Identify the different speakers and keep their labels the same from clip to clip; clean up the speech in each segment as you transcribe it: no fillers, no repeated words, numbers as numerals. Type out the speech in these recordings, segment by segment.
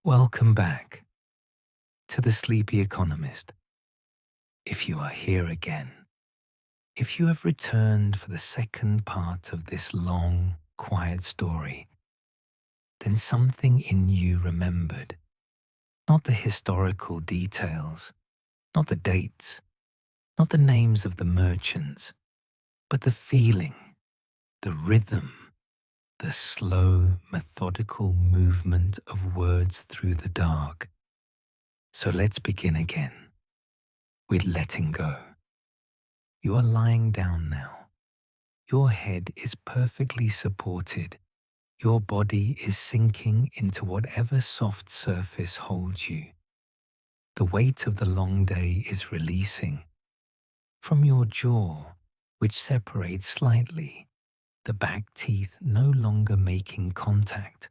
Speaker 1: Welcome back to the Sleepy Economist. If you are here again, if you have returned for the second part of this long, quiet story, then something in you remembered. Not the historical details, not the dates, not the names of the merchants, but the feeling, the rhythm, the slow, methodical movement of words through the dark. So let's begin again with letting go. You are lying down now. Your head is perfectly supported. Your body is sinking into whatever soft surface holds you. The weight of the long day is releasing. From your jaw, which separates slightly, the back teeth no longer making contact.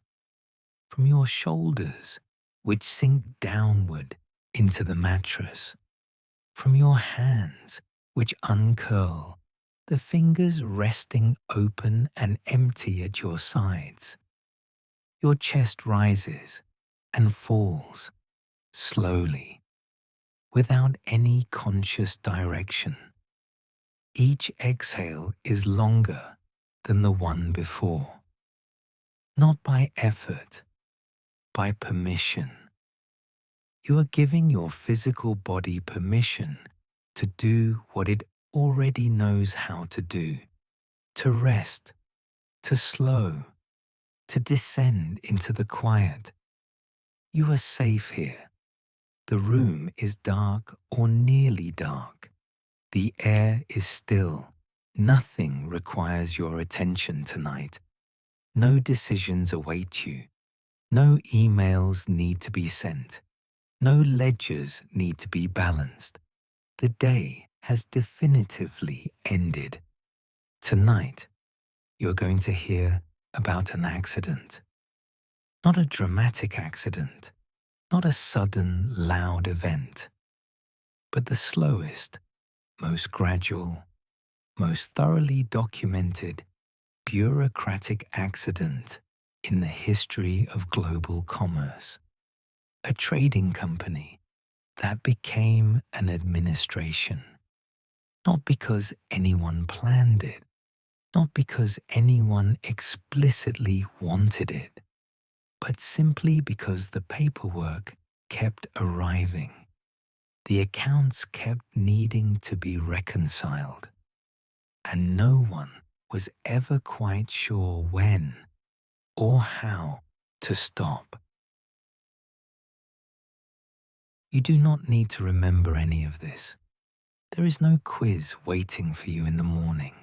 Speaker 1: From your shoulders, which sink downward into the mattress. From your hands, which uncurl, the fingers resting open and empty at your sides. Your chest rises and falls slowly, without any conscious direction. Each exhale is longer than the one before, not by effort, by permission. You are giving your physical body permission to do what it already knows how to do, to rest, to slow, to descend into the quiet. You are safe here. The room is dark or nearly dark. The air is still. Nothing requires your attention tonight. No decisions await you. No emails need to be sent. No ledgers need to be balanced. The day has definitively ended. Tonight, you're going to hear about an accident. Not a dramatic accident, not a sudden, loud event, but the slowest, most gradual, most thoroughly documented, bureaucratic accident in the history of global commerce. A trading company that became an administration. Not because anyone planned it, not because anyone explicitly wanted it, but simply because the paperwork kept arriving. The accounts kept needing to be reconciled, and no one was ever quite sure when or how to stop. You do not need to remember any of this. There is no quiz waiting for you in the morning.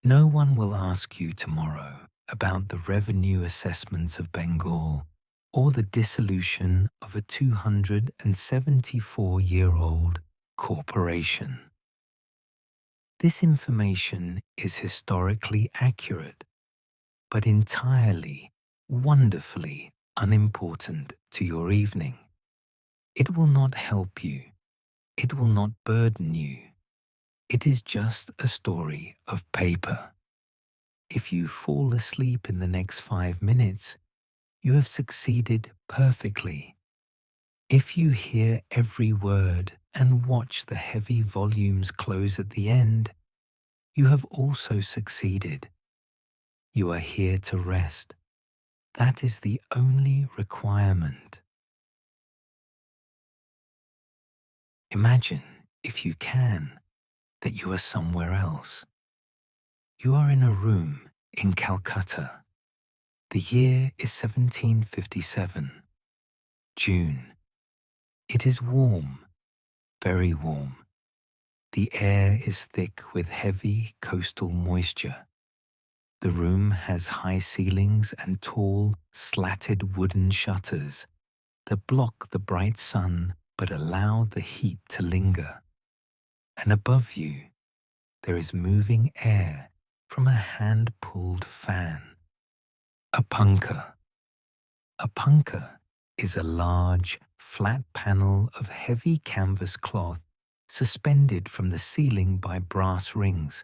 Speaker 1: No one will ask you tomorrow about the revenue assessments of Bengal or the dissolution of a 274-year-old corporation. This information is historically accurate, but entirely, wonderfully unimportant to your evening. It will not help you. It will not burden you. It is just a story of paper. If you fall asleep in the next 5 minutes, you have succeeded perfectly. If you hear every word and watch the heavy volumes close at the end, you have also succeeded. You are here to rest. That is the only requirement. Imagine, if you can, that you are somewhere else. You are in a room in Calcutta. The year is 1757, June. It is warm, very warm. The air is thick with heavy coastal moisture. The room has high ceilings and tall, slatted wooden shutters that block the bright sun but allow the heat to linger. And above you, there is moving air from a hand-pulled fan. A punkah. A punkah is a large, flat panel of heavy canvas cloth suspended from the ceiling by brass rings.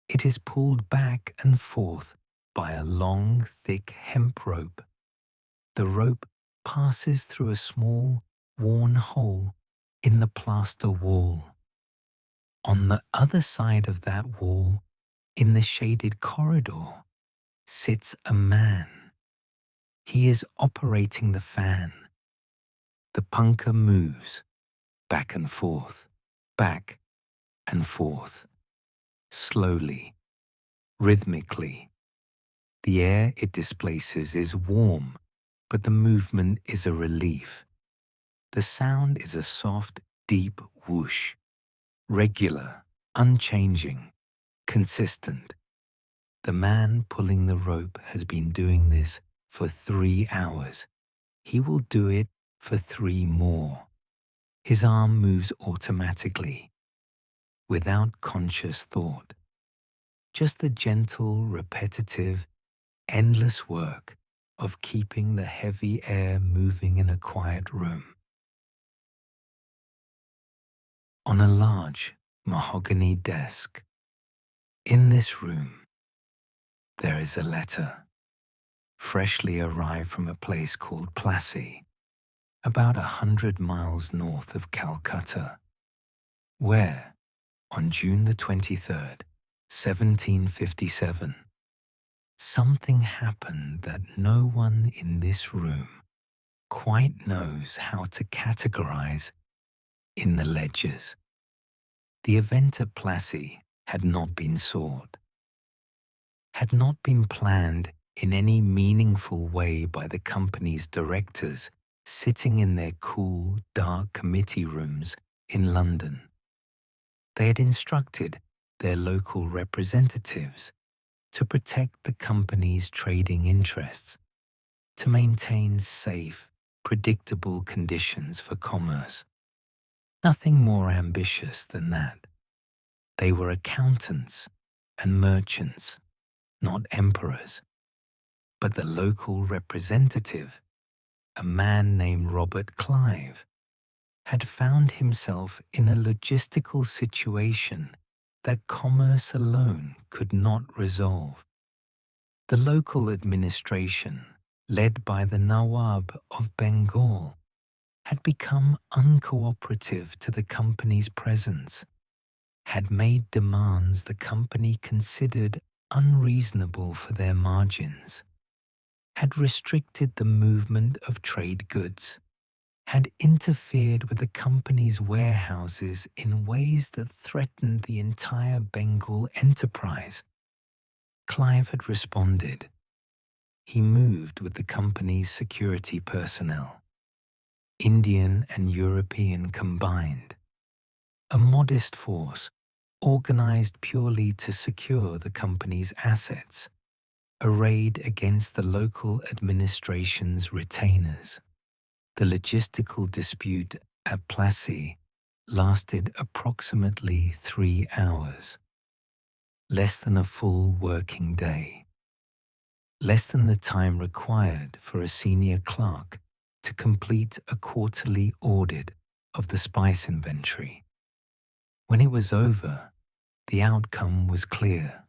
Speaker 1: It is pulled back and forth by a long, thick hemp rope. The rope passes through a small, worn hole in the plaster wall. On the other side of that wall, in the shaded corridor, sits a man. He is operating the fan. The punker moves back and forth, back and forth, slowly, rhythmically. The air it displaces is warm, but the movement is a relief. The sound is a soft, deep whoosh, regular, unchanging, consistent. The man pulling the rope has been doing this for 3 hours. He will do it for 3 more. His arm moves automatically, without conscious thought. Just the gentle, repetitive, endless work of keeping the heavy air moving in a quiet room. On a large mahogany desk, in this room, there is a letter, freshly arrived from a place called Plassey, about 100 miles north of Calcutta, where, on June the 23rd, 1757, something happened that no one in this room quite knows how to categorize in the ledgers. The event at Plassey had not been sought, had not been planned in any meaningful way by the company's directors sitting in their cool, dark committee rooms in London. They had instructed their local representatives to protect the company's trading interests, to maintain safe, predictable conditions for commerce. Nothing more ambitious than that. They were accountants and merchants, not emperors. But the local representative, a man named Robert Clive, had found himself in a logistical situation that commerce alone could not resolve. The local administration, led by the Nawab of Bengal, had become uncooperative to the company's presence, had made demands the company considered unreasonable for their margins, had restricted the movement of trade goods, had interfered with the company's warehouses in ways that threatened the entire Bengal enterprise. Clive had responded. He moved with the company's security personnel, Indian and European combined, a modest force organized purely to secure the company's assets, arrayed against the local administration's retainers. The logistical dispute at Plassey lasted approximately 3 hours, less than a full working day, less than the time required for a senior clerk to complete a quarterly audit of the spice inventory. When it was over, the outcome was clear.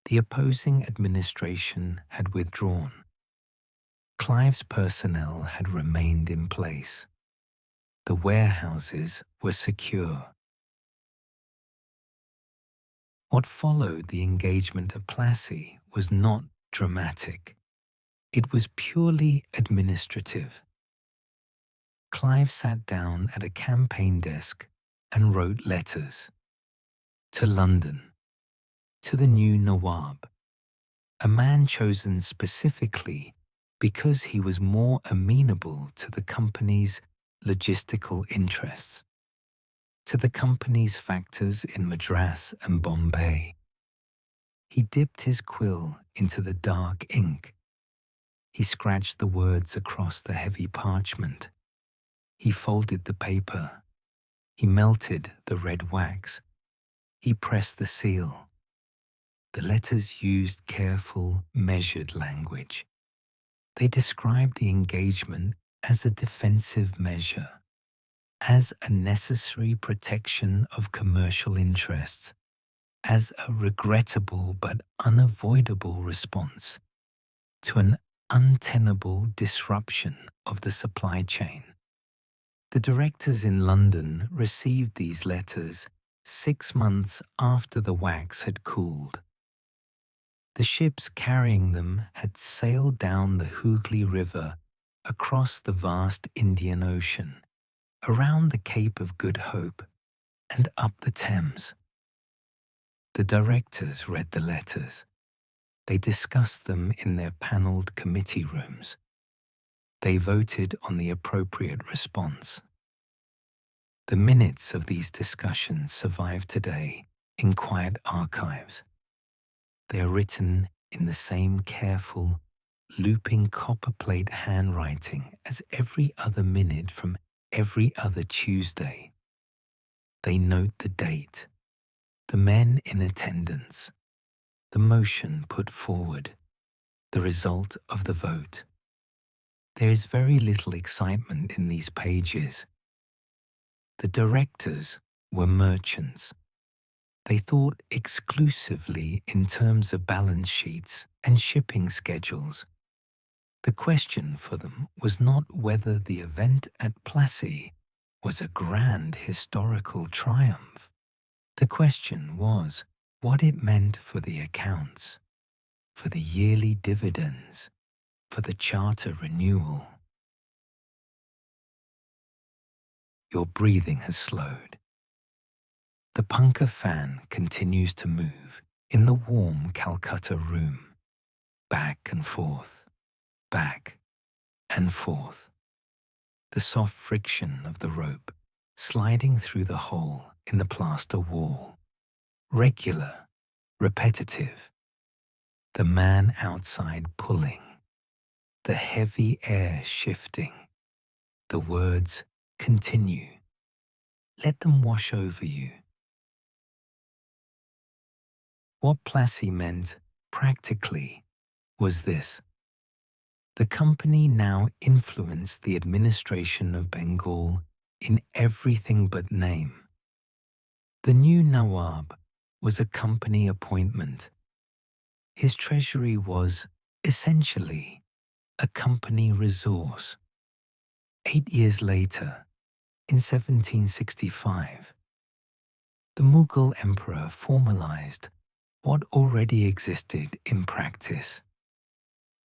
Speaker 1: The opposing administration had withdrawn. Clive's personnel had remained in place. The warehouses were secure. What followed the engagement at Plassey was not dramatic. It was purely administrative. Clive sat down at a campaign desk and wrote letters to London, to the new Nawab, a man chosen specifically because he was more amenable to the company's logistical interests, to the company's factors in Madras and Bombay. He dipped his quill into the dark ink. He scratched the words across the heavy parchment. He folded the paper. He melted the red wax. He pressed the seal. The letters used careful, measured language. They described the engagement as a defensive measure, as a necessary protection of commercial interests, as a regrettable but unavoidable response to an untenable disruption of the supply chain. The directors in London received these letters 6 months after the wax had cooled. The ships carrying them had sailed down the Hooghly River, across the vast Indian Ocean, around the Cape of Good Hope, and up the Thames. The directors read the letters. They discussed them in their panelled committee rooms. They voted on the appropriate response. The minutes of these discussions survive today in quiet archives. They are written in the same careful, looping copperplate handwriting as every other minute from every other Tuesday. They note the date, the men in attendance, the motion put forward, the result of the vote. There is very little excitement in these pages. The directors were merchants. They thought exclusively in terms of balance sheets and shipping schedules. The question for them was not whether the event at Plassey was a grand historical triumph. The question was what it meant for the accounts, for the yearly dividends, for the charter renewal. Your breathing has slowed. The punkah fan continues to move in the warm Calcutta room, back and forth, back and forth. The soft friction of the rope sliding through the hole in the plaster wall. Regular, repetitive. The man outside pulling. The heavy air shifting. The words continue. Let them wash over you. What Plassey meant, practically, was this. The company now influenced the administration of Bengal in everything but name. The new Nawab was a company appointment. His treasury was, essentially, a company resource. 8 years later, in 1765, the Mughal emperor formalized what already existed in practice.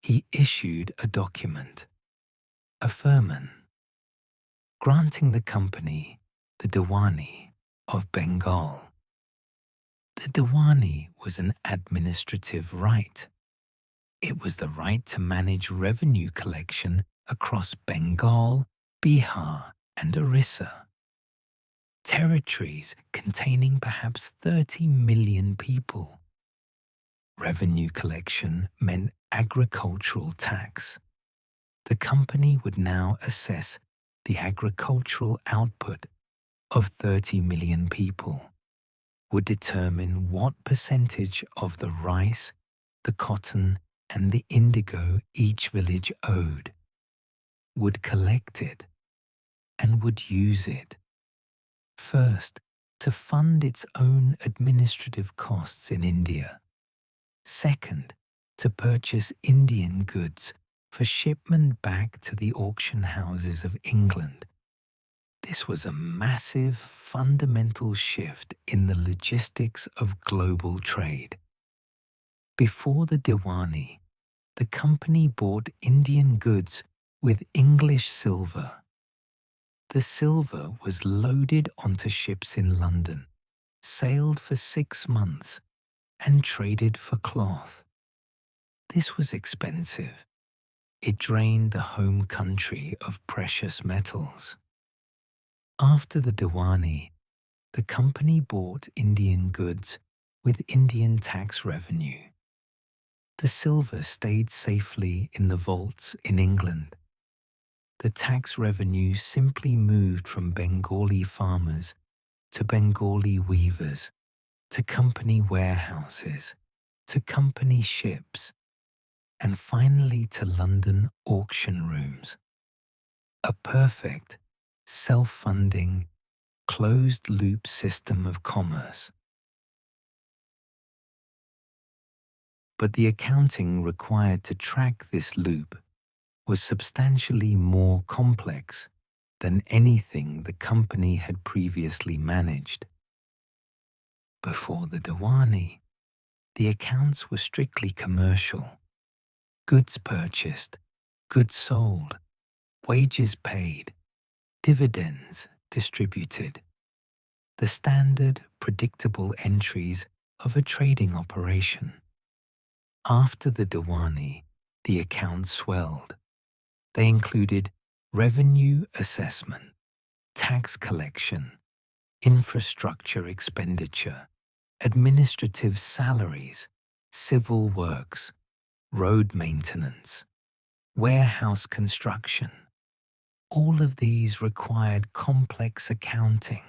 Speaker 1: He issued a document, a firman, granting the company the Diwani of Bengal. The Diwani was an administrative right. It was the right to manage revenue collection across Bengal, Bihar, and Orissa. Territories containing perhaps 30 million people. Revenue collection meant agricultural tax. The company would now assess the agricultural output of 30 million people, would determine what percentage of the rice, the cotton, and the indigo each village owed, would collect it, and would use it. First, to fund its own administrative costs in India. Second, to purchase Indian goods for shipment back to the auction houses of England. This was a massive, fundamental shift in the logistics of global trade. Before the Diwani, the company bought Indian goods with English silver. The silver was loaded onto ships in London, sailed for 6 months, and traded for cloth. This was expensive. It drained the home country of precious metals. After the Diwani, the company bought Indian goods with Indian tax revenue. The silver stayed safely in the vaults in England. The tax revenue simply moved from Bengali farmers to Bengali weavers, to company warehouses, to company ships, and finally to London auction rooms. A perfect, self-funding, closed-loop system of commerce. But the accounting required to track this loop was substantially more complex than anything the company had previously managed. Before the Diwani, the accounts were strictly commercial. Goods purchased, goods sold, wages paid, dividends distributed. The standard, predictable entries of a trading operation. After the Diwani, the accounts swelled. They included revenue assessment, tax collection, infrastructure expenditure, administrative salaries, civil works, road maintenance, warehouse construction. All of these required complex accounting.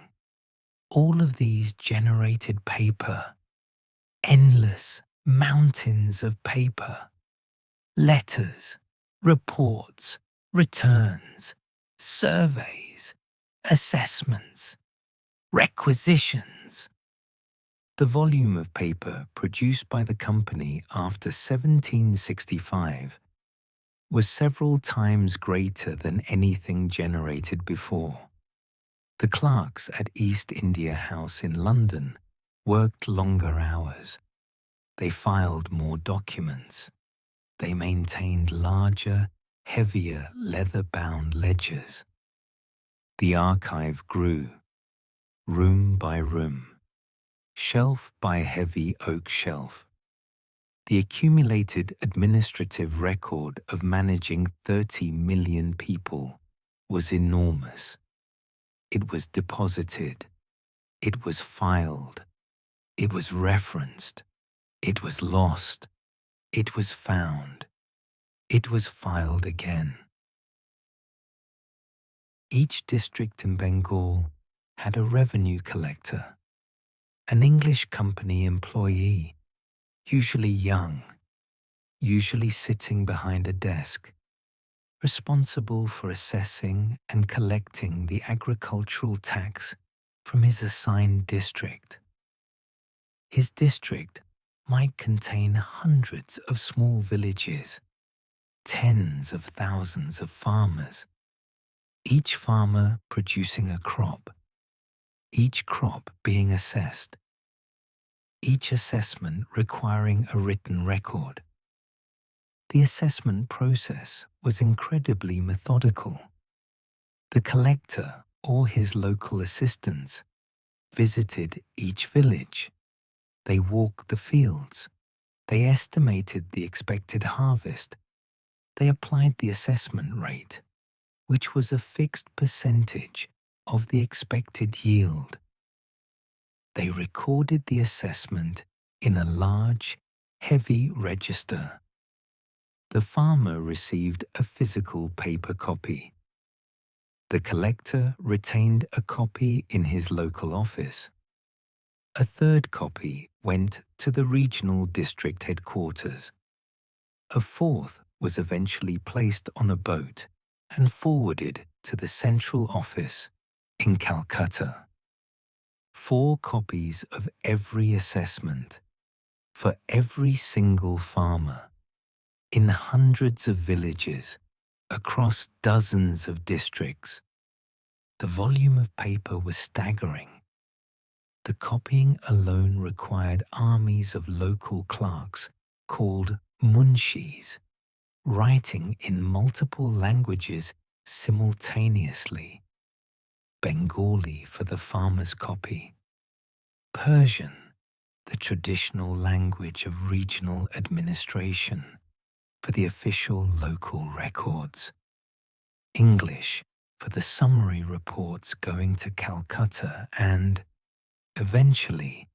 Speaker 1: All of these generated paper, endless mountains of paper, letters, reports, returns, surveys, assessments, requisitions. The volume of paper produced by the company after 1765 was several times greater than anything generated before. The clerks at East India House in London worked longer hours. They filed more documents. They maintained larger, heavier leather-bound ledgers. The archive grew, room by room, shelf by heavy oak shelf. The accumulated administrative record of managing 30 million people was enormous. It was deposited. It was filed. It was referenced. It was lost. It was found. It was filed again. Each district in Bengal had a revenue collector, an English company employee, usually young, usually sitting behind a desk, responsible for assessing and collecting the agricultural tax from his assigned district. His district might contain hundreds of small villages, tens of thousands of farmers, each farmer producing a crop, each crop being assessed, each assessment requiring a written record. The assessment process was incredibly methodical. The collector or his local assistants visited each village. They walked the fields. They estimated the expected harvest. They applied the assessment rate, which was a fixed percentage of the expected yield. They recorded the assessment in a large, heavy register. The farmer received a physical paper copy. The collector retained a copy in his local office. A third copy went to the regional district headquarters. A fourth was eventually placed on a boat and forwarded to the central office in Calcutta. 4 copies of every assessment for every single farmer in hundreds of villages across dozens of districts. The volume of paper was staggering. The copying alone required armies of local clerks called munshis, writing in multiple languages simultaneously. Bengali for the farmer's copy, Persian, the traditional language of regional administration, for the official local records, English for the summary reports going to Calcutta and, eventually,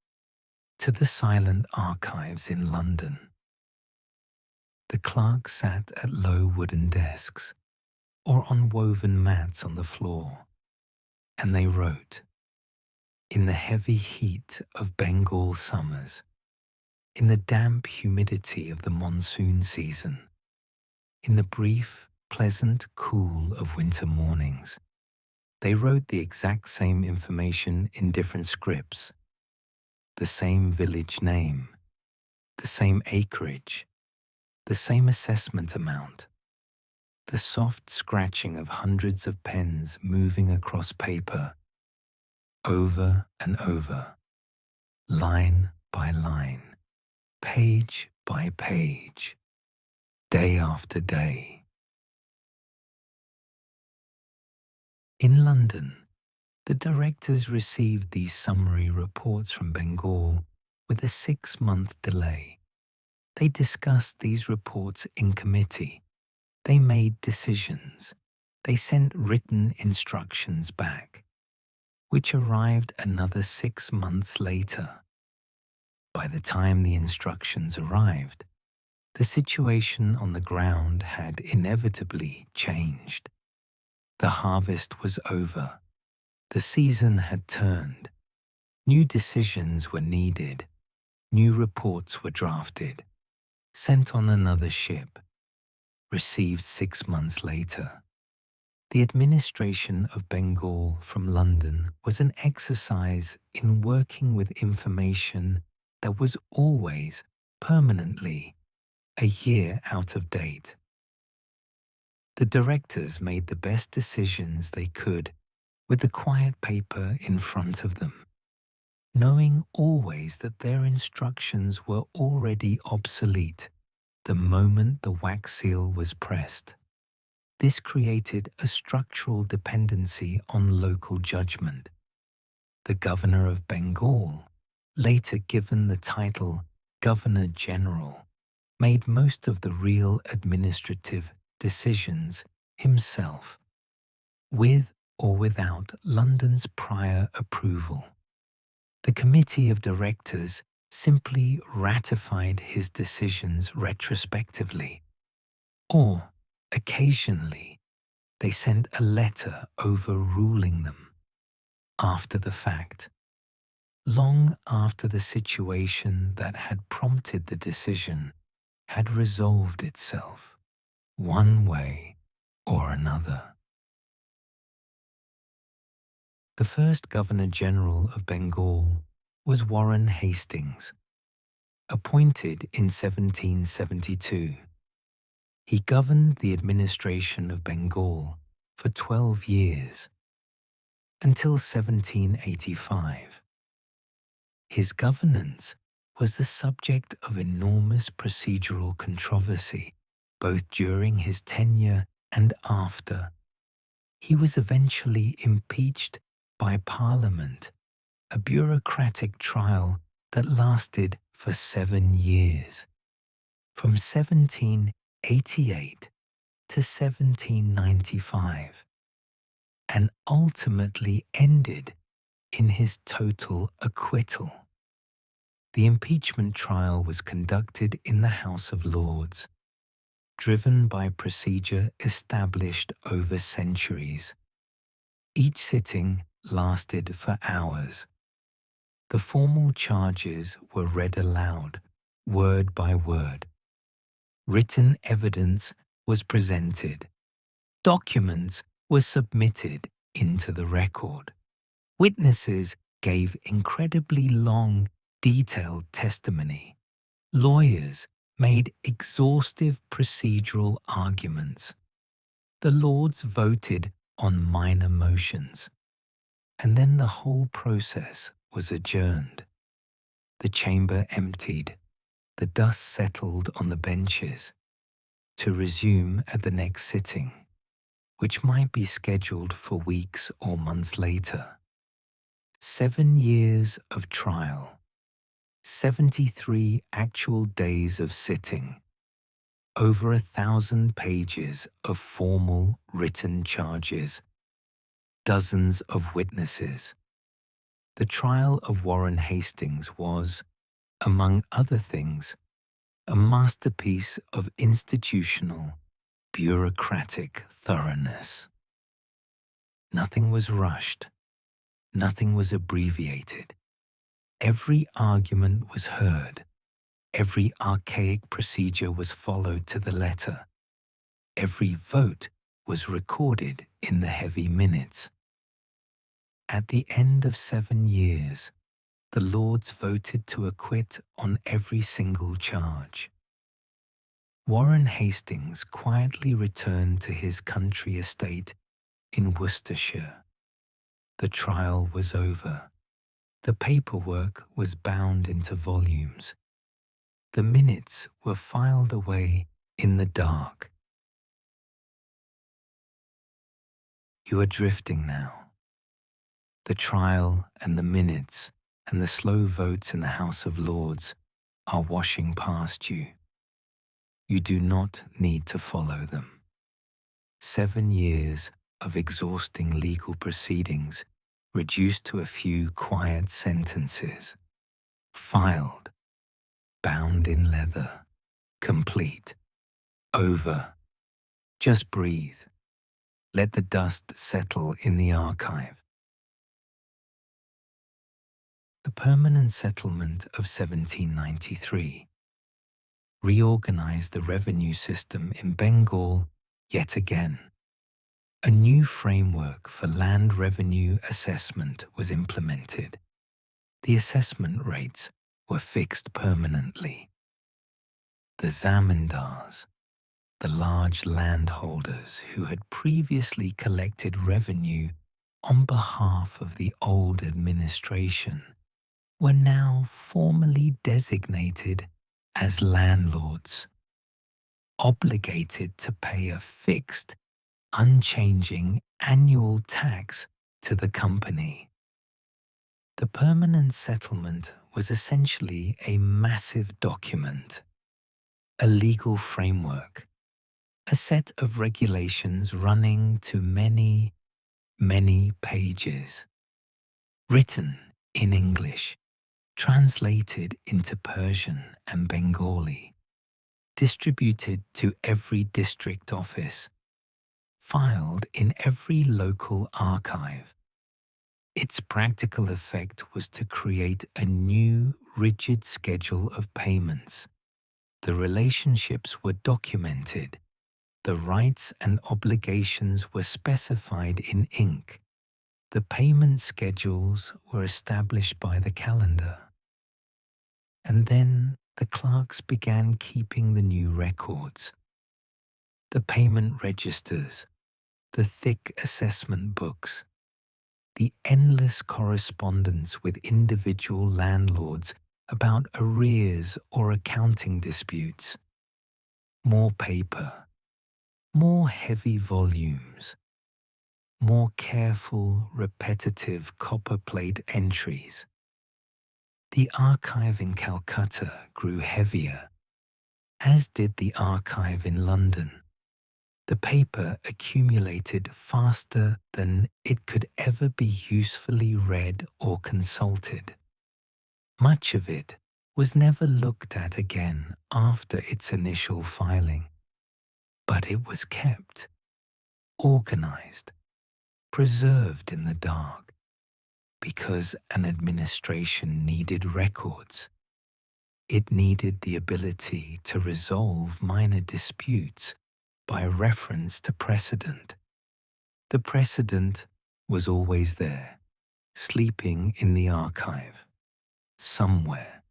Speaker 1: to the silent archives in London. The clerks sat at low wooden desks or on woven mats on the floor, and they wrote. In the heavy heat of Bengal summers, in the damp humidity of the monsoon season, in the brief, pleasant cool of winter mornings, they wrote the exact same information in different scripts, the same village name, the same acreage, the same assessment amount, the soft scratching of hundreds of pens moving across paper, over and over, line by line, page by page, day after day. In London, the directors received these summary reports from Bengal with a 6-month delay. They discussed these reports in committee. They made decisions. They sent written instructions back, which arrived another 6 months later. By the time the instructions arrived, the situation on the ground had inevitably changed. The harvest was over. The season had turned. New decisions were needed. New reports were drafted, sent on another ship, received 6 months later. The administration of Bengal from London was an exercise in working with information that was always, permanently, a year out of date. The directors made the best decisions they could with the quiet paper in front of them, knowing always that their instructions were already obsolete the moment the wax seal was pressed. This created a structural dependency on local judgment. The Governor of Bengal, later given the title Governor General, made most of the real administrative decisions himself, with or without London's prior approval. The Committee of Directors simply ratified his decisions retrospectively, or occasionally they sent a letter overruling them after the fact, long after the situation that had prompted the decision had resolved itself, one way or another. The first Governor-General of Bengal was Warren Hastings, appointed in 1772. He governed the administration of Bengal for 12 years, until 1785. His governance was the subject of enormous procedural controversy, both during his tenure and after. He was eventually impeached by Parliament, a bureaucratic trial that lasted for 7 years, from 1788 to 1795, and ultimately ended in his total acquittal. The impeachment trial was conducted in the House of Lords, driven by procedure established over centuries. Each sitting lasted for hours. The formal charges were read aloud, word by word. Written evidence was presented. Documents were submitted into the record. Witnesses gave incredibly long, detailed testimony. Lawyers made exhaustive procedural arguments. The Lords voted on minor motions, and then the whole process was adjourned. The chamber emptied, the dust settled on the benches, to resume at the next sitting, which might be scheduled for weeks or months later. 7 years of trial, 73 actual days of sitting, over 1,000 pages of formal written charges, dozens of witnesses. The trial of Warren Hastings was, among other things, a masterpiece of institutional, bureaucratic thoroughness. Nothing was rushed. Nothing was abbreviated. Every argument was heard. Every archaic procedure was followed to the letter. Every vote was recorded in the heavy minutes. At the end of 7 years, The Lords voted to acquit on every single charge. Warren Hastings quietly returned to his country estate in Worcestershire. The trial was over. The paperwork was bound into volumes. The minutes were filed away in the dark. You are drifting now. The trial and the minutes and the slow votes in the House of Lords are washing past you. You do not need to follow them. 7 years of exhausting legal proceedings reduced to a few quiet sentences. Filed, bound in leather, complete, over. Just breathe. Let the dust settle in the archive. The permanent settlement of 1793 reorganized the revenue system in Bengal yet again. A new framework for land revenue assessment was implemented. The assessment rates were fixed permanently. The zamindars, the large landholders who had previously collected revenue on behalf of the old administration, were now formally designated as landlords, obligated to pay a fixed, unchanging annual tax to the company. The permanent settlement was essentially a massive document, a legal framework, a set of regulations running to many, many pages, written in English, translated into Persian and Bengali, distributed to every district office, filed in every local archive. Its practical effect was to create a new, rigid schedule of payments. The relationships were documented. The rights and obligations were specified in ink. The payment schedules were established by the calendar. And then the clerks began keeping the new records. The payment registers, the thick assessment books, the endless correspondence with individual landlords about arrears or accounting disputes. More paper, more heavy volumes, more careful, repetitive copperplate entries. The archive in Calcutta grew heavier, as did the archive in London. The paper accumulated faster than it could ever be usefully read or consulted. Much of it was never looked at again after its initial filing, but it was kept, organized, preserved in the dark, because an administration needed records. It needed the ability to resolve minor disputes by reference to precedent. The precedent was always there, sleeping in the archive, somewhere.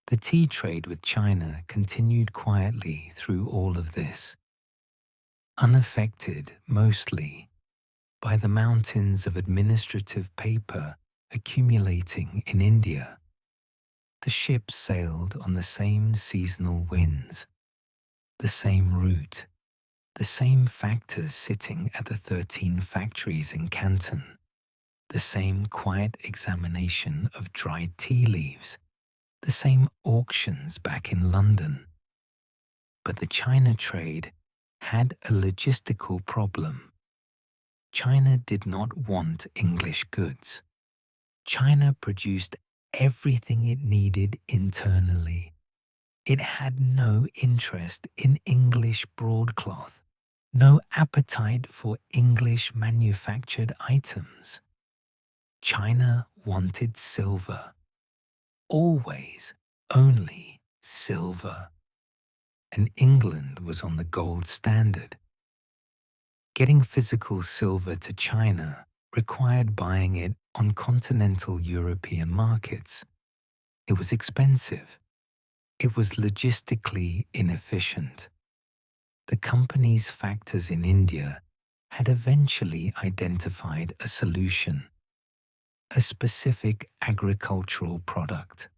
Speaker 1: The tea trade with China continued quietly through all of this, unaffected mostly by the mountains of administrative paper accumulating in India. The ships sailed on the same seasonal winds, the same route, the same factors sitting at the 13 factories in Canton, the same quiet examination of dried tea leaves, the same auctions back in London. But the China trade had a logistical problem. China did not want English goods. China produced everything it needed internally. It had no interest in English broadcloth, no appetite for English manufactured items. China wanted silver, always only silver, and England was on the gold standard. Getting physical silver to China required buying it on continental European markets. It was expensive. It was logistically inefficient. The company's factors in India had eventually identified a solution, a specific agricultural product,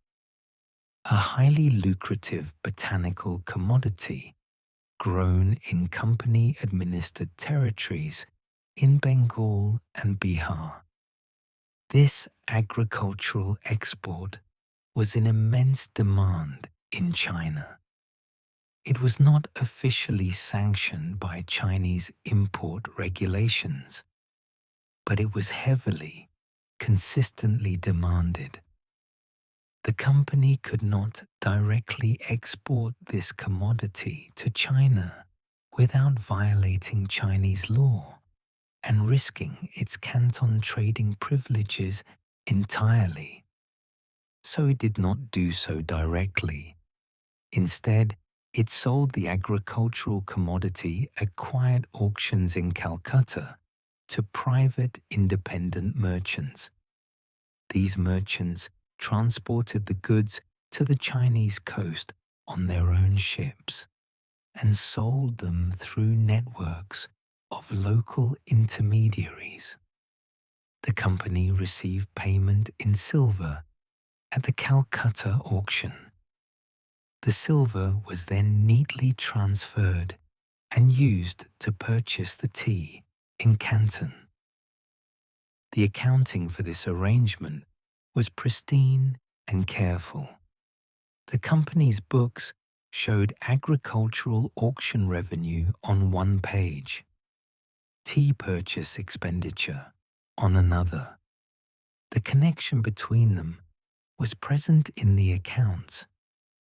Speaker 1: a highly lucrative botanical commodity grown in company-administered territories in Bengal and Bihar. This agricultural export was in immense demand in China. It was not officially sanctioned by Chinese import regulations, but it was heavily, consistently demanded. The company could not directly export this commodity to China without violating Chinese law and risking its Canton trading privileges entirely. So it did not do so directly. Instead, it sold the agricultural commodity at quiet auctions in Calcutta to private independent merchants. These merchants transported the goods to the Chinese coast on their own ships and sold them through networks of local intermediaries. The company received payment in silver at the Calcutta auction. The silver was then neatly transferred and used to purchase the tea in Canton. The accounting for this arrangement was pristine and careful. The company's books showed agricultural auction revenue on one page, tea purchase expenditure on another. The connection between them was present in the accounts,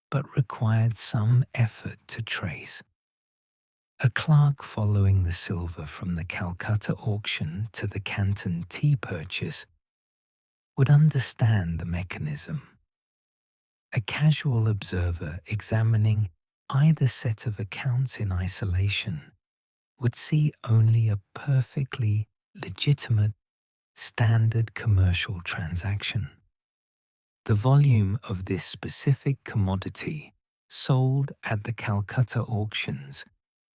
Speaker 1: but required some effort to trace. A clerk following the silver from the Calcutta auction to the Canton tea purchase would understand the mechanism. A casual observer examining either set of accounts in isolation would see only a perfectly legitimate, standard commercial transaction. The volume of this specific commodity sold at the Calcutta auctions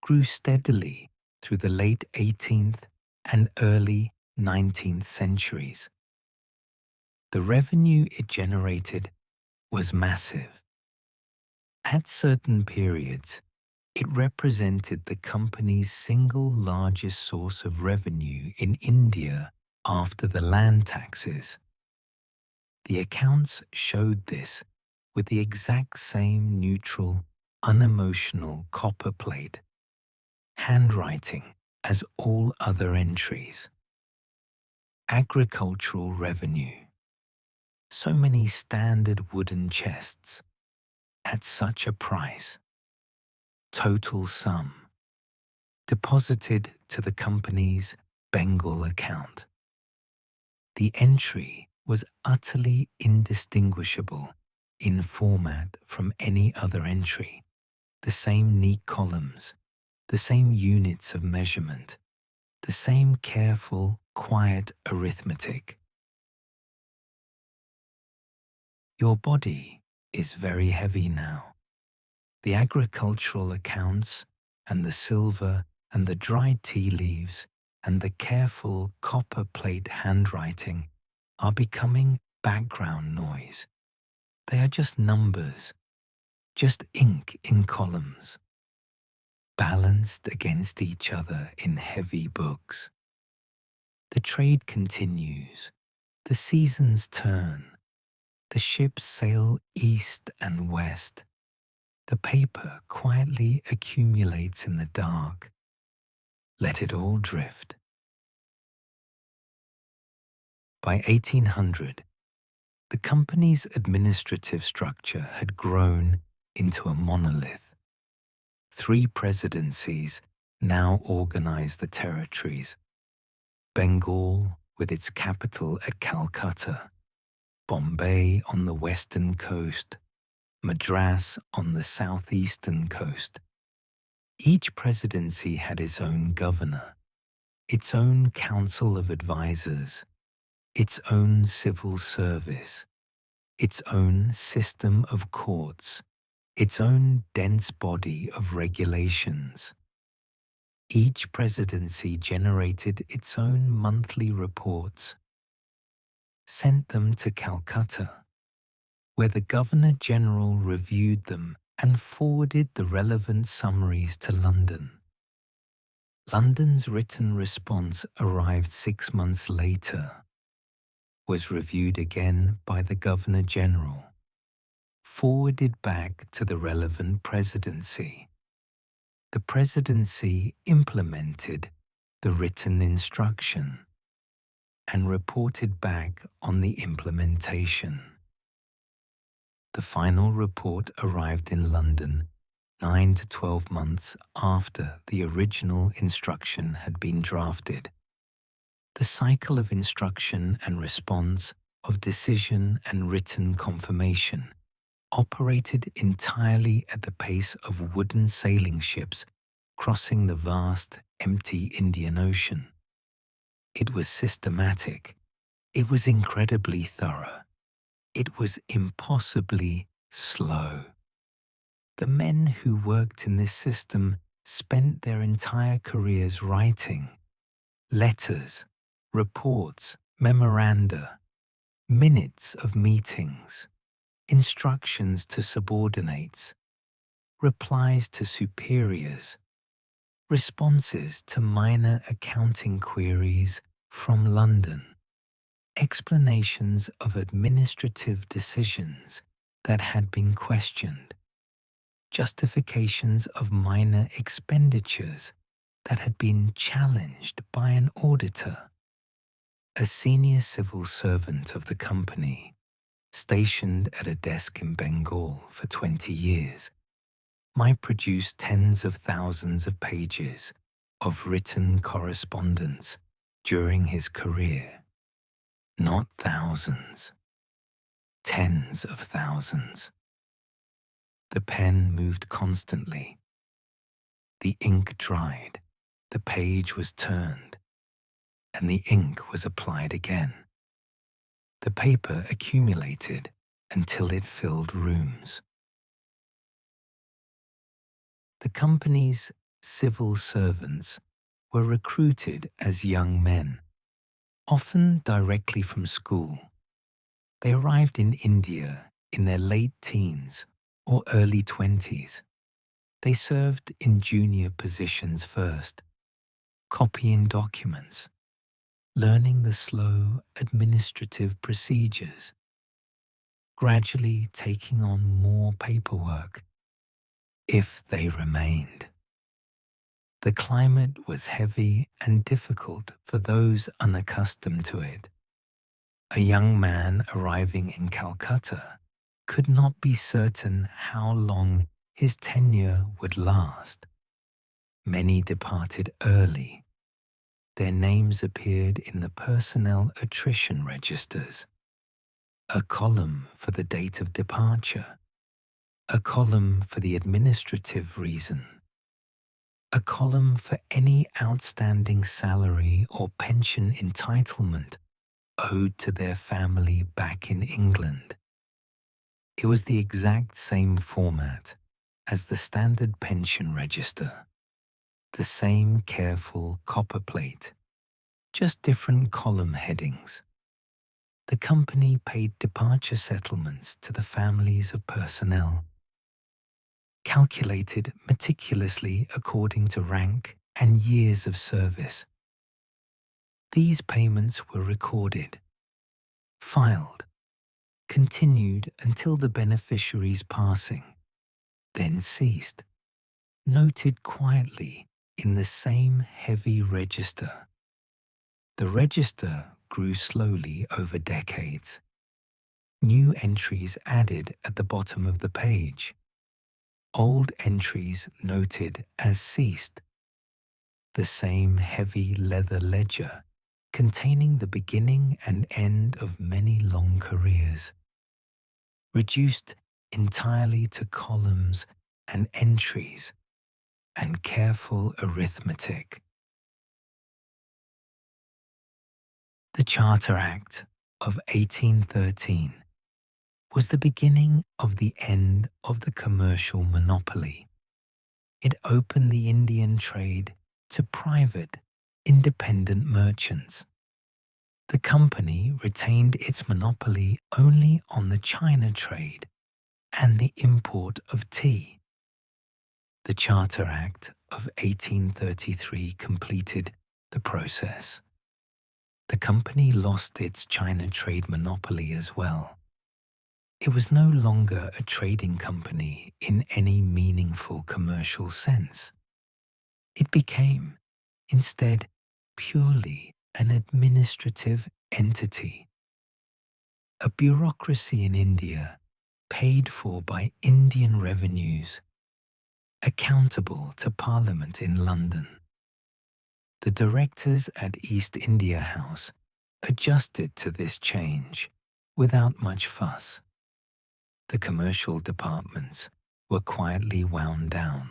Speaker 1: grew steadily through the late 18th and early 19th centuries. The revenue it generated was massive. At certain periods, it represented the company's single largest source of revenue in India after the land taxes. The accounts showed this with the exact same neutral, unemotional copperplate handwriting as all other entries. Agricultural revenue. So many standard wooden chests at such a price. Total sum deposited to the company's Bengal account. The entry was utterly indistinguishable in format from any other entry. The same neat columns, the same units of measurement, the same careful, quiet arithmetic. Your body is very heavy now. The agricultural accounts and the silver and the dried tea leaves and the careful copper plate handwriting are becoming background noise. They are just numbers, just ink in columns, balanced against each other in heavy books. The trade continues, the seasons turn, the ships sail east and west. The paper quietly accumulates in the dark. Let it all drift. By 1800, the company's administrative structure had grown into a monolith. 3 presidencies now organize the territories. Bengal, with its capital at Calcutta, Bombay on the western coast, Madras on the southeastern coast. Each presidency had its own governor, its own council of advisors, its own civil service, its own system of courts, its own dense body of regulations. Each presidency generated its own monthly reports, sent them to Calcutta, where the Governor-General reviewed them and forwarded the relevant summaries to London. London's written response arrived 6 months later, was reviewed again by the Governor-General, forwarded back to the relevant presidency. The presidency implemented the written instruction and reported back on the implementation. The final report arrived in London 9 to 12 months after the original instruction had been drafted. The cycle of instruction and response, of decision and written confirmation, operated entirely at the pace of wooden sailing ships crossing the vast, empty Indian Ocean. It was systematic. It was incredibly thorough. It was impossibly slow. The men who worked in this system spent their entire careers writing letters, reports, memoranda, minutes of meetings, instructions to subordinates, replies to superiors, responses to minor accounting queries from London, explanations of administrative decisions that had been questioned, justifications of minor expenditures that had been challenged by an auditor. A senior civil servant of the company, stationed at a desk in Bengal for 20 years, might produce tens of thousands of pages of written correspondence during his career. Not thousands, tens of thousands. The pen moved constantly. The ink dried, the page was turned, and the ink was applied again. The paper accumulated until it filled rooms. The company's civil servants were recruited as young men, often directly from school. They arrived in India in their late teens or early 20s. They served in junior positions first, copying documents, learning the slow administrative procedures, gradually taking on more paperwork, if they remained. The climate was heavy and difficult for those unaccustomed to it. A young man arriving in Calcutta could not be certain how long his tenure would last. Many departed early. Their names appeared in the personnel attrition registers. A column for the date of departure. A column for the administrative reason. A column for any outstanding salary or pension entitlement owed to their family back in England. It was the exact same format as the standard pension register, the same careful copperplate, just different column headings. The company paid departure settlements to the families of personnel, calculated meticulously according to rank and years of service. These payments were recorded, filed, continued until the beneficiary's passing, then ceased, noted quietly in the same heavy register. The register grew slowly over decades. New entries added at the bottom of the page. Old entries noted as ceased. The same heavy leather ledger containing the beginning and end of many long careers, reduced entirely to columns and entries and careful arithmetic. Charter Act of 1813 was the beginning of the end of the commercial monopoly. It opened the Indian trade to private, independent merchants. The company retained its monopoly only on the China trade and the import of tea. The Charter Act of 1833 completed the process. The company lost its China trade monopoly as well. It was no longer a trading company in any meaningful commercial sense. It became, instead, purely an administrative entity. A bureaucracy in India paid for by Indian revenues, accountable to Parliament in London. The directors at East India House adjusted to this change without much fuss. The commercial departments were quietly wound down.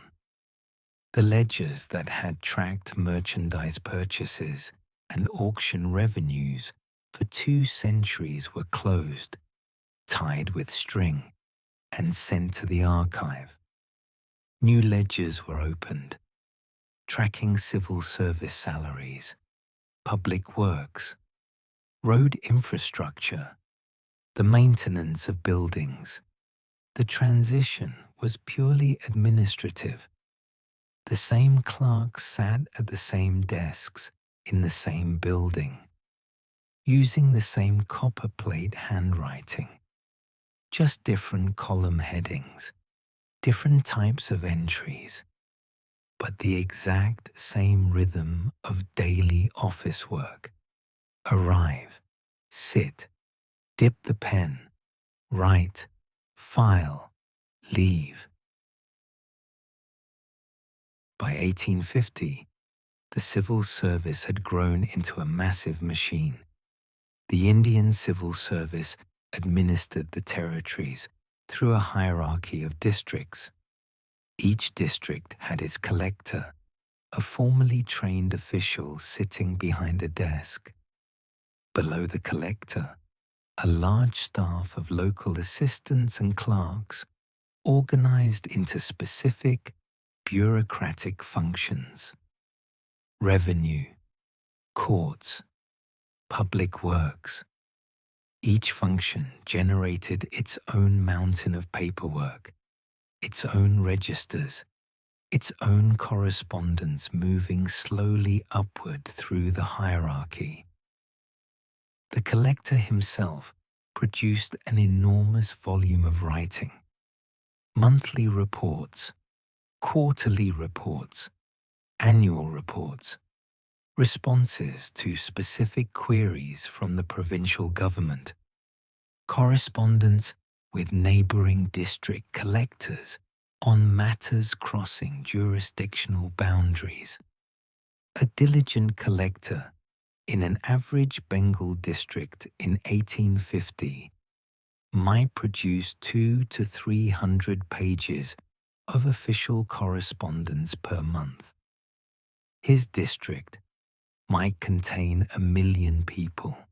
Speaker 1: The ledgers that had tracked merchandise purchases and auction revenues for 2 centuries were closed, tied with string, and sent to the archive. New ledgers were opened, tracking civil service salaries, public works, road infrastructure, the maintenance of buildings. The transition was purely administrative. The same clerks sat at the same desks in the same building, using the same copperplate handwriting, just different column headings, different types of entries, but the exact same rhythm of daily office work. Arrive, sit, dip the pen, write, file, leave. By 1850, the civil service had grown into a massive machine. The Indian civil service administered the territories through a hierarchy of districts. Each district had its collector, a formally trained official sitting behind a desk. Below the collector, a large staff of local assistants and clerks organized into specific bureaucratic functions: revenue, courts, public works. Each function generated its own mountain of paperwork, its own registers, its own correspondence moving slowly upward through the hierarchy. The collector himself produced an enormous volume of writing: monthly reports, quarterly reports, annual reports, responses to specific queries from the provincial government, correspondence with neighboring district collectors on matters crossing jurisdictional boundaries. A diligent collector in an average Bengal district in 1850 might produce 200 to 300 pages of official correspondence per month. His district might contain 1 million people.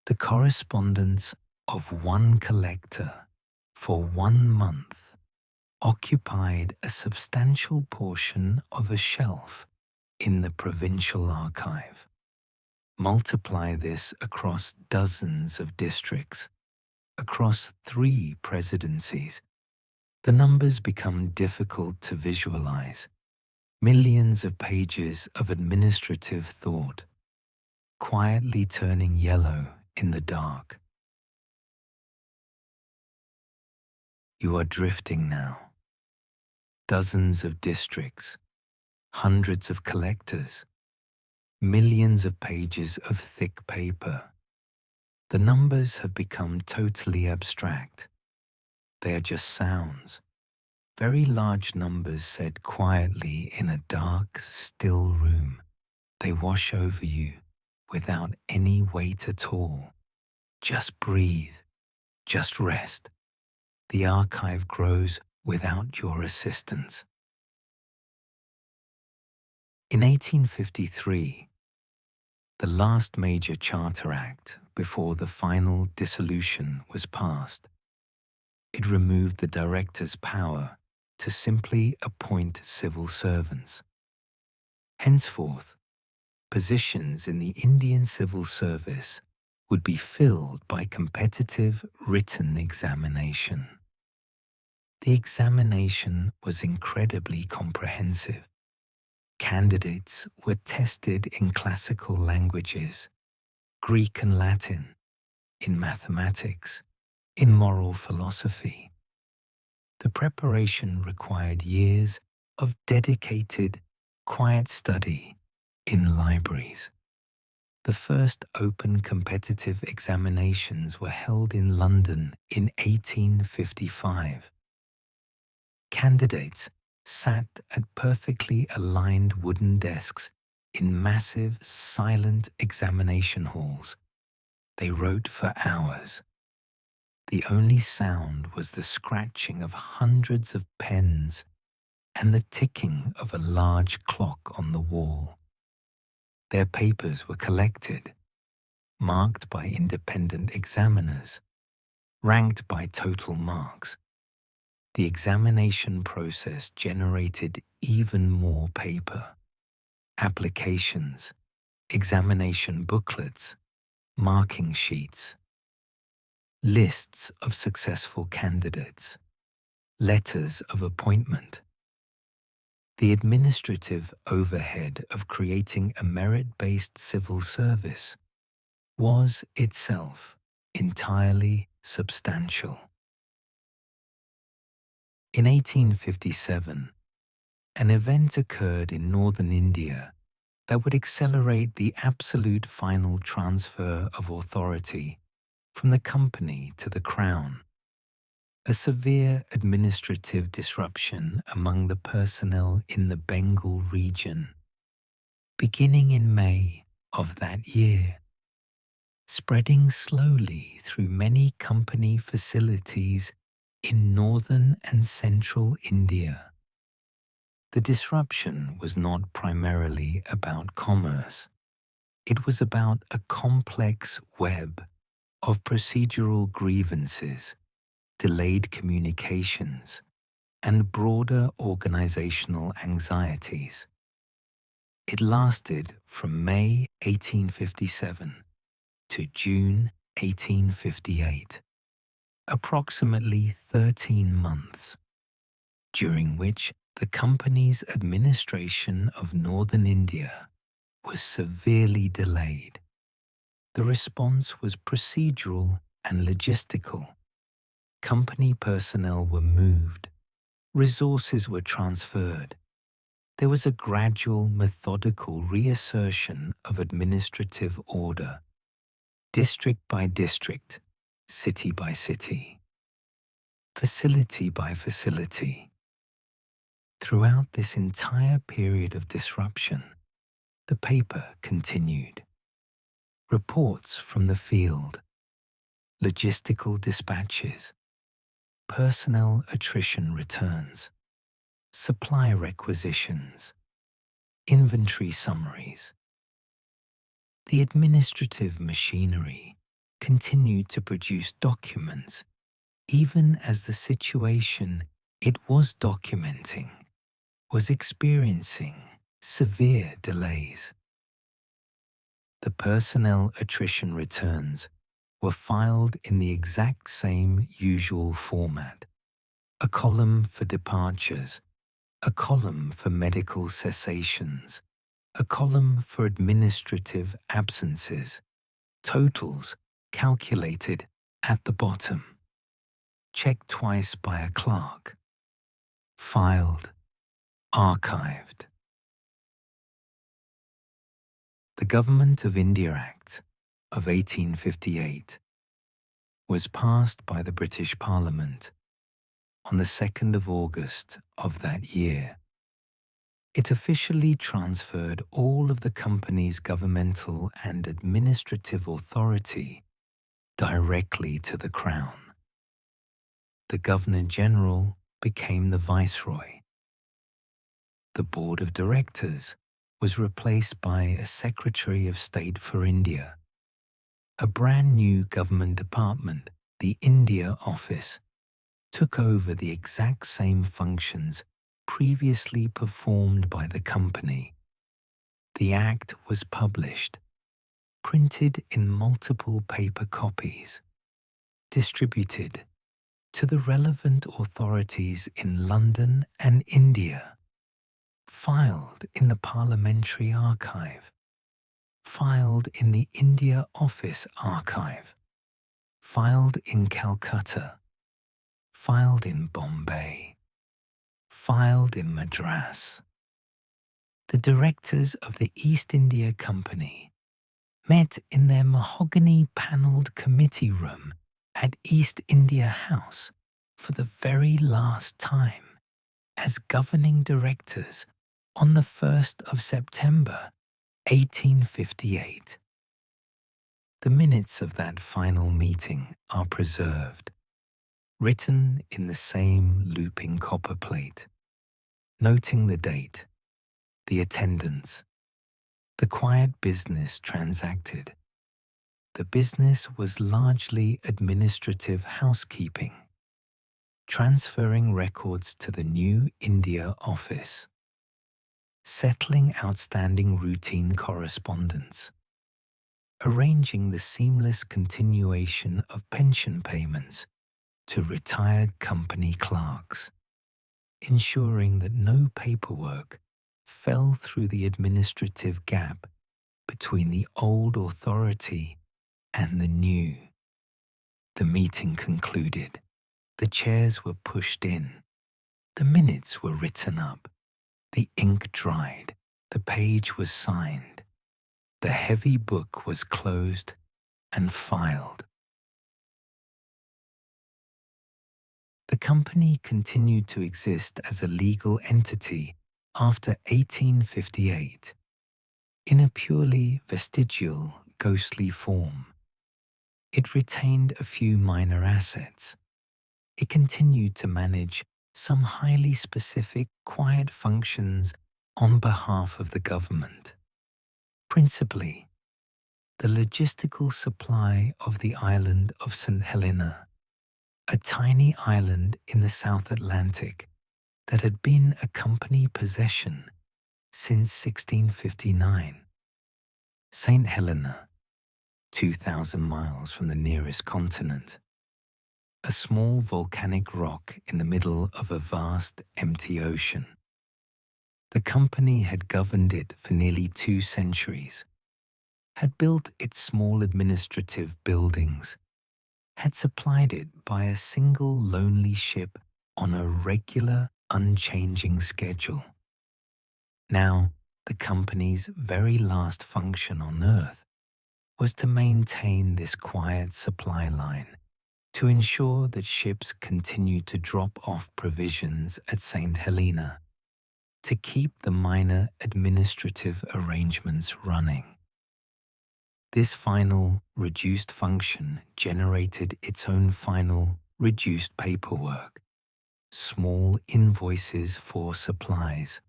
Speaker 1: The correspondence of one collector for 1 month occupied a substantial portion of a shelf in the provincial archive. Multiply this across dozens of districts, across 3 presidencies. The numbers become difficult to visualize. Millions of pages of administrative thought, quietly turning yellow in the dark. You are drifting now. Dozens of districts, hundreds of collectors, millions of pages of thick paper. The numbers have become totally abstract. They are just sounds, very large numbers said quietly in a dark, still room. They wash over you without any weight at all. Just breathe, just rest. The archive grows without your assistance. In 1853, the last major Charter Act before the final dissolution was passed. It removed the director's power to simply appoint civil servants. Henceforth, positions in the Indian civil service would be filled by competitive written examination. The examination was incredibly comprehensive. Candidates were tested in classical languages, Greek and Latin, in mathematics, in moral philosophy. The preparation required years of dedicated, quiet study in libraries. The first open competitive examinations were held in London in 1855. Candidates sat at perfectly aligned wooden desks in massive, silent examination halls. They wrote for hours. The only sound was the scratching of hundreds of pens and the ticking of a large clock on the wall. Their papers were collected, marked by independent examiners, ranked by total marks. The examination process generated even more paper, applications, examination booklets, marking sheets, lists of successful candidates, letters of appointment. The administrative overhead of creating a merit-based civil service was itself entirely substantial. In 1857, an event occurred in northern India that would accelerate the absolute final transfer of authority from the company to the crown. A severe administrative disruption among the personnel in the Bengal region, beginning in May of that year, spreading slowly through many company facilities in northern and central India. The disruption was not primarily about commerce. It was about a complex web of procedural grievances, delayed communications, and broader organizational anxieties. It lasted from May 1857 to June 1858, approximately 13 months, during which the company's administration of northern India was severely delayed. The response was procedural and logistical. Company personnel were moved, resources were transferred. There was a gradual, methodical reassertion of administrative order, district by district, city by city, facility by facility. Throughout this entire period of disruption, the paper continued. Reports from the field, logistical dispatches, personnel attrition returns, supply requisitions, inventory summaries. The administrative machinery continued to produce documents even as the situation it was documenting was experiencing severe delays. The personnel attrition returns were filed in the exact same usual format: a column for departures, a column for medical cessations, a column for administrative absences, totals calculated at the bottom, checked twice by a clerk, filed, archived. The Government of India Act of 1858 was passed by the British Parliament on the 2nd of August of that year. It officially transferred all of the company's governmental and administrative authority directly to the Crown. The Governor-General became the Viceroy. The Board of Directors was replaced by a Secretary of State for India. A brand new government department, the India Office, took over the exact same functions previously performed by the company. The Act was published, printed in multiple paper copies, distributed to the relevant authorities in London and India, filed in the Parliamentary Archive, filed in the India Office Archive, filed in Calcutta, filed in Bombay, filed in Madras. The directors of the East India Company met in their mahogany-panelled committee room at East India House for the very last time as governing directors on the 1st of September 1858. The minutes of that final meeting are preserved, written in the same looping copper plate, noting the date, the attendance, the quiet business transacted. The business was largely administrative housekeeping, transferring records to the new India office, settling outstanding routine correspondence, arranging the seamless continuation of pension payments to retired company clerks, ensuring that no paperwork fell through the administrative gap between the old authority and the new. The meeting concluded. The chairs were pushed in. The minutes were written up. The ink dried. The page was signed. The heavy book was closed and filed. The company continued to exist as a legal entity after 1858, in a purely vestigial, ghostly form. It retained a few minor assets. It continued to manage some highly specific, quiet functions on behalf of the government. Principally, the logistical supply of the island of St. Helena, a tiny island in the South Atlantic that had been a company possession since 1659. St. Helena, 2,000 miles from the nearest continent, a small volcanic rock in the middle of a vast, empty ocean. The company had governed it for nearly 2 centuries, had built its small administrative buildings, had supplied it by a single lonely ship on a regular, unchanging schedule. Now, the company's very last function on Earth was to maintain this quiet supply line, to ensure that ships continued to drop off provisions at St. Helena, to keep the minor administrative arrangements running. This final reduced function generated its own final reduced paperwork, small invoices for supplies,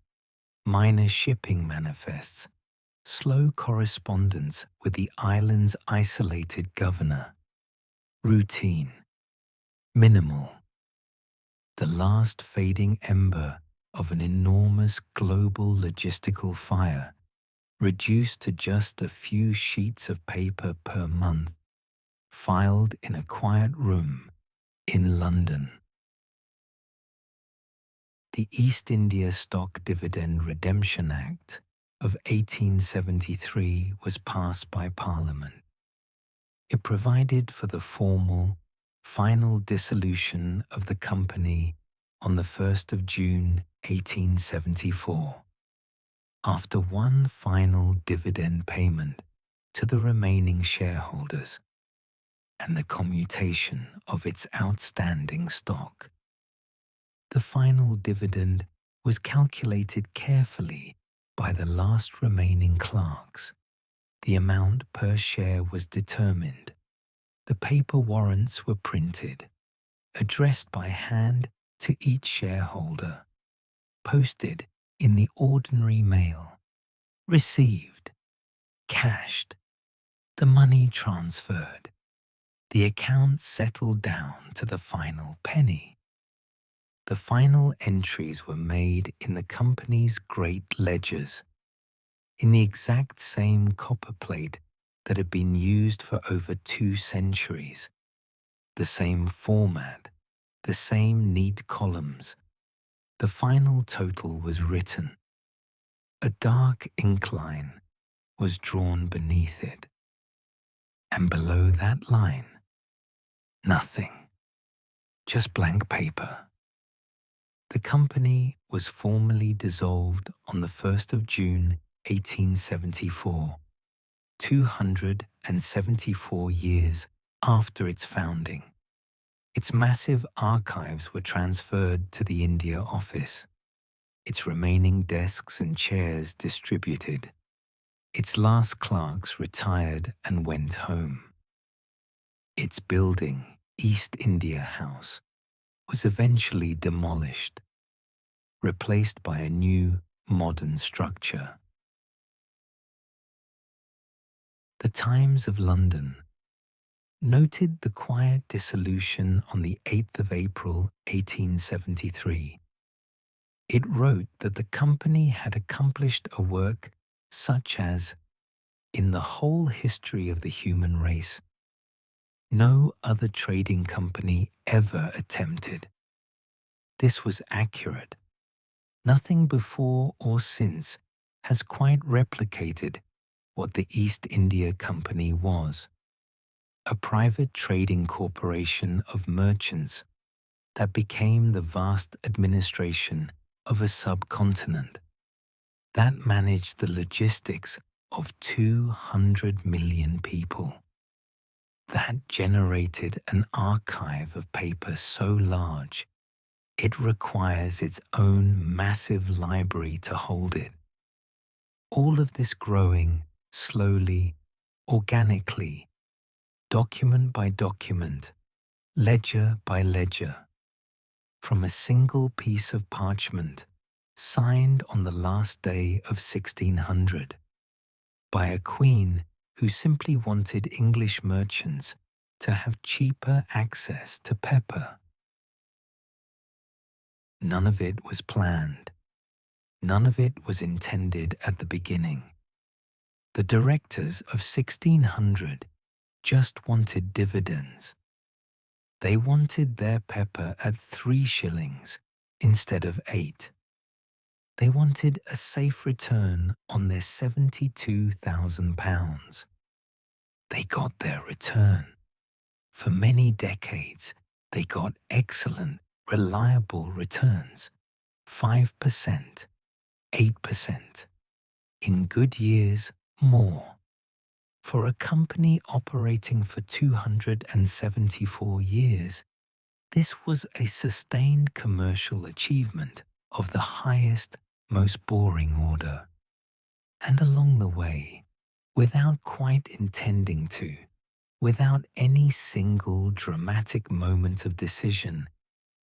Speaker 1: minor shipping manifests, slow correspondence with the island's isolated governor, routine, minimal, the last fading ember of an enormous global logistical fire, reduced to just a few sheets of paper per month, filed in a quiet room in London. The East India Stock Dividend Redemption Act of 1873 was passed by Parliament. It provided for the formal, final dissolution of the company on the 1st of June 1874, after one final dividend payment to the remaining shareholders and the commutation of its outstanding stock. The final dividend was calculated carefully by the last remaining clerks. The amount per share was determined. The paper warrants were printed, addressed by hand to each shareholder, posted in the ordinary mail, received, cashed, the money transferred, the account settled down to the final penny. The final entries were made in the company's great ledgers, in the exact same copper plate that had been used for over 2 centuries, the same format, the same neat columns. The final total was written. A dark ink line was drawn beneath it, and below that line, nothing, just blank paper. The company was formally dissolved on the 1st of June 1874, 274 years after its founding. Its massive archives were transferred to the India office, its remaining desks and chairs distributed. Its last clerks retired and went home. Its building, East India House, was eventually demolished, replaced by a new, modern structure. The Times of London noted the quiet dissolution on the 8th of April 1873. It wrote that the company had accomplished a work such as, in the whole history of the human race, no other trading company ever attempted. This was accurate. Nothing before or since has quite replicated what the East India Company was. A private trading corporation of merchants that became the vast administration of a subcontinent, that managed the logistics of 200 million people, that generated an archive of paper so large it requires its own massive library to hold it. All of this growing slowly, organically, document by document, ledger by ledger, from a single piece of parchment signed on the last day of 1600 by a queen who simply wanted English merchants to have cheaper access to pepper. None of it was planned. None of it was intended at the beginning. The directors of 1600 just wanted dividends. They wanted their pepper at 3 shillings instead of 8. They wanted a safe return on their £72,000. They got their return. For many decades, they got excellent, reliable returns. 5%, 8%. In good years, more. For a company operating for 274 years, this was a sustained commercial achievement of the highest, most boring order. And along the way, without quite intending to, without any single dramatic moment of decision,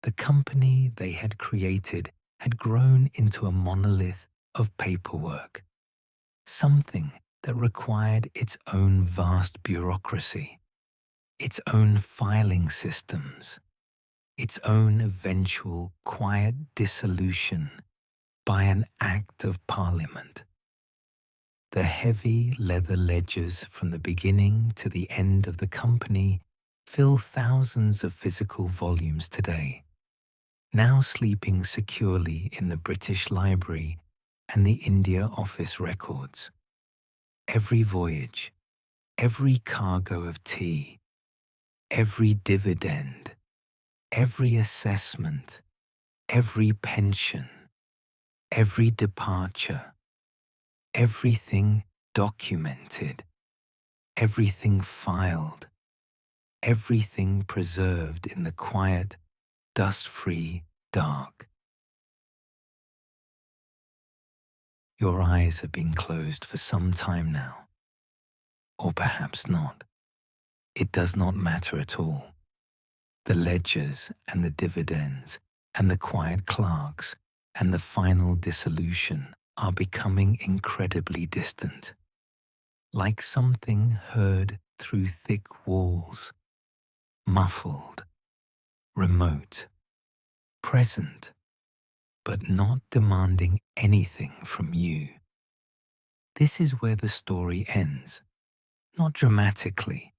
Speaker 1: the company they had created had grown into a monolith of paperwork, something that required its own vast bureaucracy, its own filing systems, its own eventual quiet dissolution by an act of Parliament. The heavy leather ledgers from the beginning to the end of the company fill thousands of physical volumes today, now sleeping securely in the British Library and the India Office records. Every voyage, every cargo of tea, every dividend, every assessment, every pension, every departure, everything documented, everything filed, everything preserved in the quiet, dust-free dark. Your eyes have been closed for some time now, or perhaps not. It does not matter at all. The ledgers and the dividends and the quiet clerks and the final dissolution are becoming incredibly distant, like something heard through thick walls, muffled, remote, present, but not demanding anything from you. This is where the story ends, not dramatically,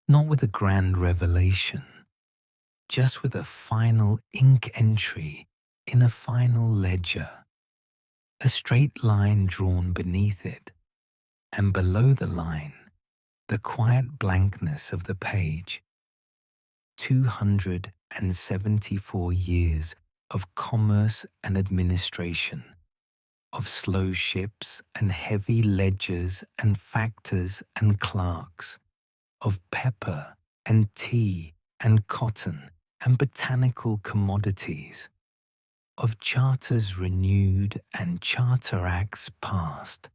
Speaker 1: not with a grand revelation, just with a final ink entry in a final ledger, a straight line drawn beneath it, and below the line, the quiet blankness of the page. 274 years of commerce and administration, of slow ships and heavy ledgers and factors and clerks, of pepper and tea and cotton and botanical commodities, of charters renewed and charter acts passed,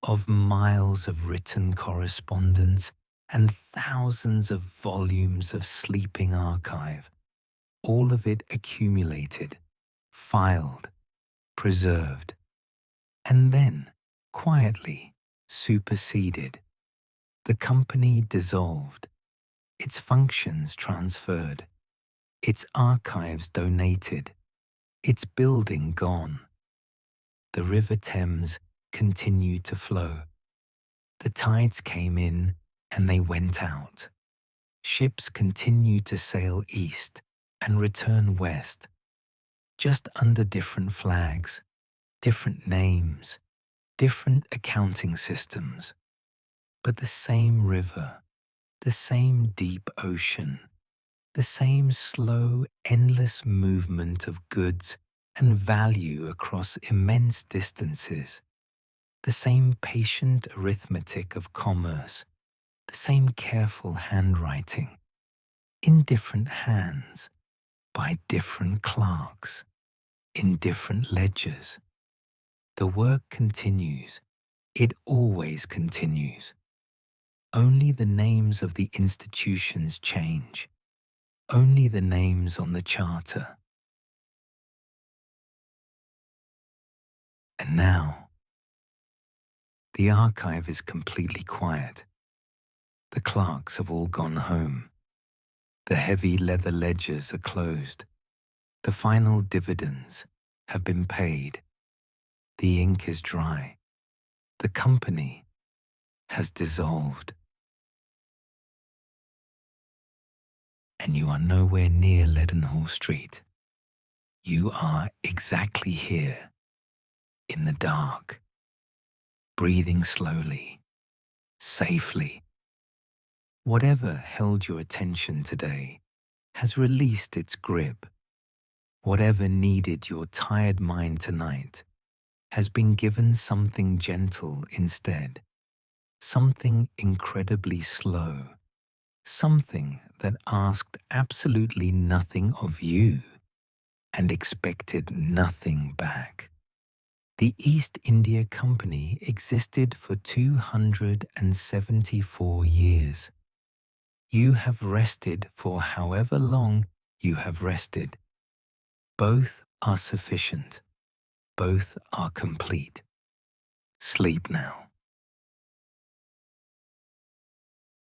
Speaker 1: of miles of written correspondence and thousands of volumes of sleeping archive, all of it accumulated, filed, preserved, and then, quietly, superseded. The company dissolved, its functions transferred, its archives donated, its building gone. The River Thames continued to flow. The tides came in and they went out. Ships continued to sail east and return west, just under different flags, different names, different accounting systems, but the same river, the same deep ocean, the same slow, endless movement of goods and value across immense distances, the same patient arithmetic of commerce, the same careful handwriting, in different hands, by different clerks, in different ledgers. The work continues. It always continues. Only the names of the institutions change. Only the names on the charter. And now, the archive is completely quiet. The clerks have all gone home. The heavy leather ledgers are closed. The final dividends have been paid. The ink is dry. The company has dissolved. And you are nowhere near Leadenhall Street. You are exactly here, in the dark, breathing slowly, safely. Whatever held your attention today has released its grip. Whatever needed your tired mind tonight has been given something gentle instead, something incredibly slow, something that asked absolutely nothing of you and expected nothing back. The East India Company existed for 274 years. You have rested for however long you have rested. Both are sufficient. Both are complete. Sleep now.